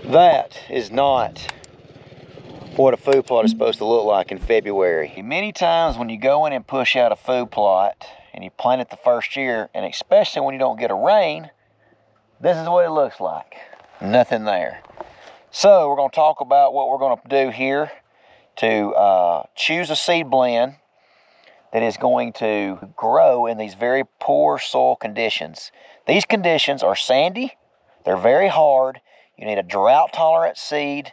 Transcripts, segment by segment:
That is not what a food plot is supposed to look like in February. Many times when you go in and push out a food plot and you plant it the first year, and especially when you don't get a rain, this is what it looks like. Nothing there. So we're going to talk about what we're going to do here to choose a seed blend that is going to grow in these very poor soil conditions. These conditions are sandy, they're very hard, you need a drought-tolerant seed,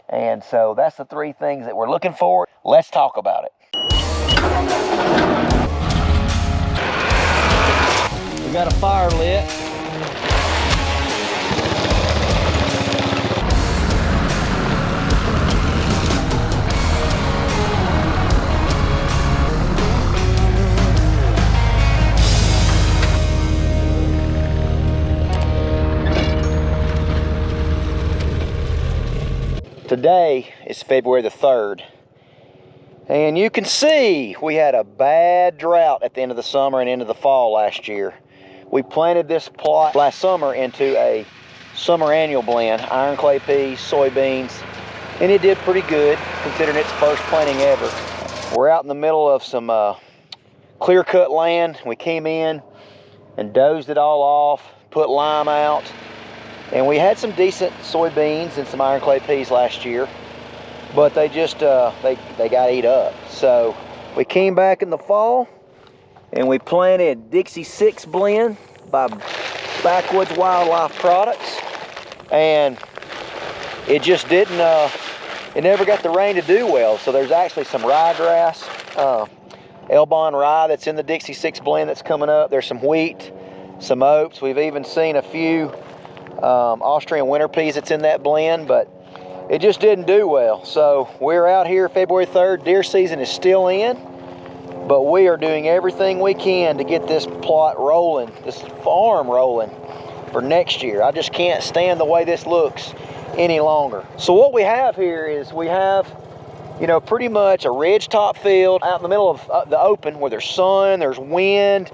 and so that's the three things that we're looking for. Let's talk about it. We got a fire lit. Today is February the 3rd, and you can see we had a bad drought at the end of the summer and into the fall last year. We planted this plot last summer into a summer annual blend, iron clay peas, soybeans, and it did pretty good considering its first planting ever. We're out in the middle of some clear-cut land. We came in and dozed it all off, put lime out. And we had some decent soybeans and some iron clay peas last year, but they just, they got ate up. So we came back in the fall and we planted Dixie 6 blend by Backwoods Wildlife Products. And it just didn't, it never got the rain to do well. So there's actually some ryegrass, Elbon rye that's in the Dixie 6 blend that's coming up. There's some wheat, some oats. We've even seen a few Austrian winter peas that's in that blend, but it just didn't do well. So we're out here February 3rd. Deer season is still in, but we are doing everything we can to get this plot rolling, this farm rolling for next year. I just can't stand the way this looks any longer. So what we have here is we have, you know, pretty much a ridge top field out in the middle of the open where there's sun, there's wind.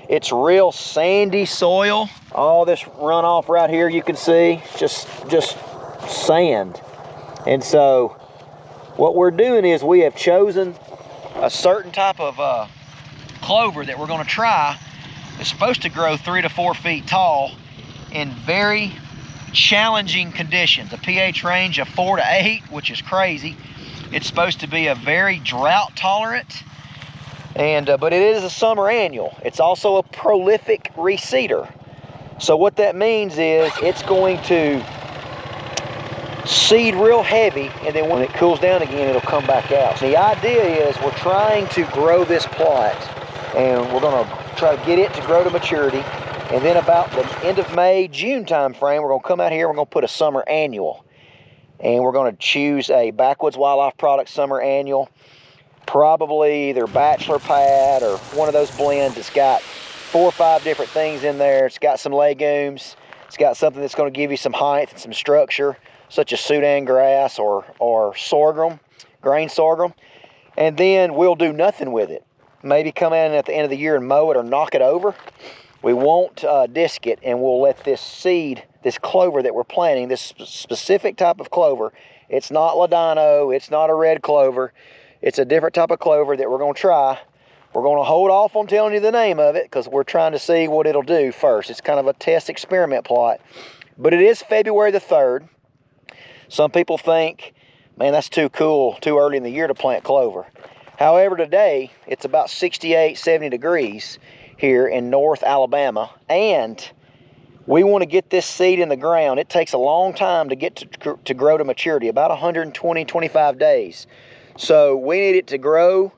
It's real sandy soil. All this runoff right here you can see, just sand. And so what we're doing is we have chosen a certain type of clover that we're going to try. It's supposed to grow 3 to 4 feet tall in very challenging conditions. A pH range of 4 to 8, which is crazy. It's supposed to be a very drought tolerant. But it is a summer annual. It's also a prolific reseeder. So what that means is it's going to seed real heavy, and then when it cools down again, it'll come back out. The idea is we're trying to grow this plot, and we're going to try to get it to grow to maturity. And then about the end of May, June time frame, we're going to come out here, we're going to put a summer annual. And we're going to choose a Backwoods Wildlife Products summer annual. Probably either Bachelor Pad or one of those blends that's got 4 or 5 different things in there. It's got some legumes. It's got something that's going to give you some height and some structure, such as Sudan grass or sorghum, grain sorghum. And then we'll do nothing with it. Maybe come in at the end of the year and mow it or knock it over. We won't disc it, and we'll let this seed, this clover that we're planting, this specific type of clover, it's not Ladino, it's not a red clover. It's a different type of clover that we're going to try. We're going to hold off on telling you the name of it because we're trying to see what it'll do first. It's kind of a test experiment plot. But it is February the 3rd. Some people think, man, that's too cool, too early in the year to plant clover. However, today, it's about 68, 70 degrees here in North Alabama. And we want to get this seed in the ground. It takes a long time to get to grow to maturity, about 120, 25 days. So we need it to grow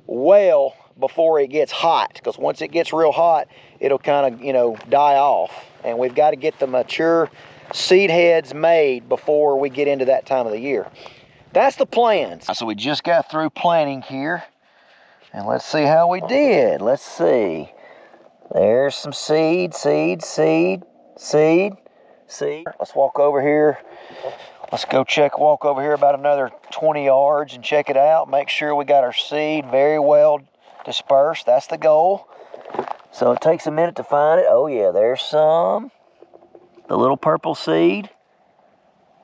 well before it gets hot, because once it gets real hot, it'll kind of, you know, die off. And we've got to get the mature seed heads made before we get into that time of the year. That's the plan. So we just got through planting here, and let's see how we did. Let's see. There's some seed. Let's walk over here. Let's go walk over here about another 20 yards and check it out. Make sure we got our seed very well dispersed. That's the goal. So it takes a minute to find it. Oh yeah, there's some. The little purple seed.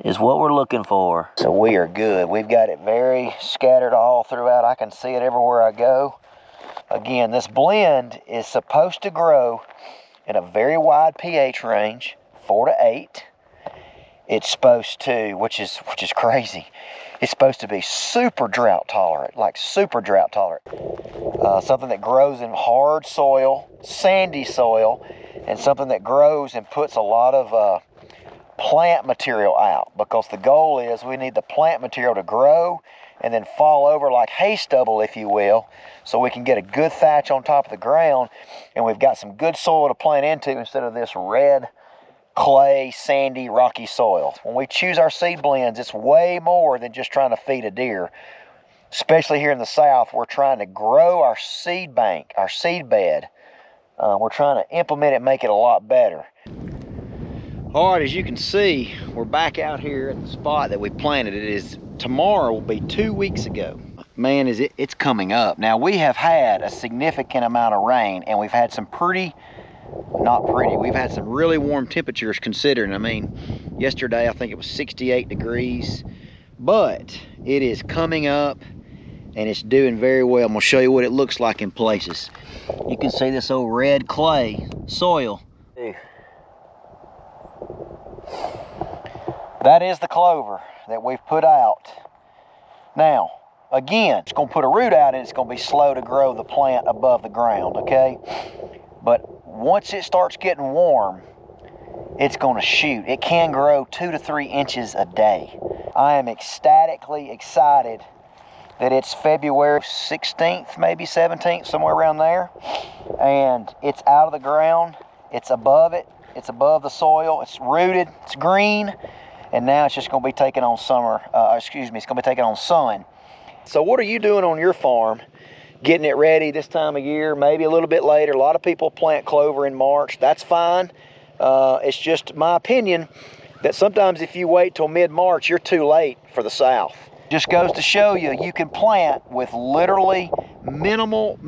is what we're looking for. So we are good. We've got it very scattered all throughout. I can see it everywhere I go. Again, this blend is supposed to grow in a very wide pH range, 4 to 8. It's supposed to, which is crazy. It's supposed to be super drought tolerant, like super drought tolerant. Something that grows in hard soil, sandy soil, and something that grows and puts a lot of plant material out, because the goal is we need the plant material to grow and then fall over like hay stubble, if you will, so we can get a good thatch on top of the ground, and we've got some good soil to plant into instead of this red clay, sandy, rocky soil. When we choose our seed blends, it's way more than just trying to feed a deer. Especially here in the South, we're trying to grow our seed bank, our seed bed. We're trying to implement it, make it a lot better. All right, as you can see, we're back out here at the spot that we planted. Tomorrow will be 2 weeks ago. Man, it's coming up. Now, we have had a significant amount of rain, and we've had some we've had some really warm temperatures considering. I mean, yesterday I think it was 68 degrees, but it is coming up and it's doing very well. I'm gonna show you what it looks like in places. You can see this old red clay soil. That is the clover that we've put out. Now, again, it's gonna put a root out and it's gonna be slow to grow the plant above the ground, okay? But once it starts getting warm, it's gonna shoot. It can grow 2 to 3 inches a day. I am ecstatically excited that it's February 16th, maybe 17th, somewhere around there. And it's out of the ground, it's above it, it's above the soil, it's rooted, it's green, and now it's just gonna be taking on it's gonna be taking on sun. So what are you doing on your farm? Getting it ready this time of year, maybe a little bit later. A lot of people plant clover in March. That's fine. It's just my opinion that sometimes if you wait till mid-March, you're too late for the South. Just goes to show you, you can plant with literally minimal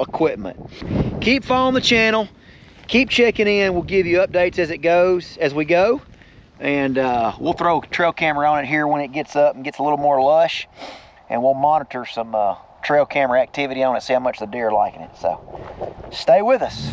equipment. Keep following the channel. Keep checking in. We'll give you updates as we go. And we'll throw a trail camera on it here when it gets up and gets a little more lush. And we'll monitor some trail camera activity on it, see how much the deer are liking it. So stay with us.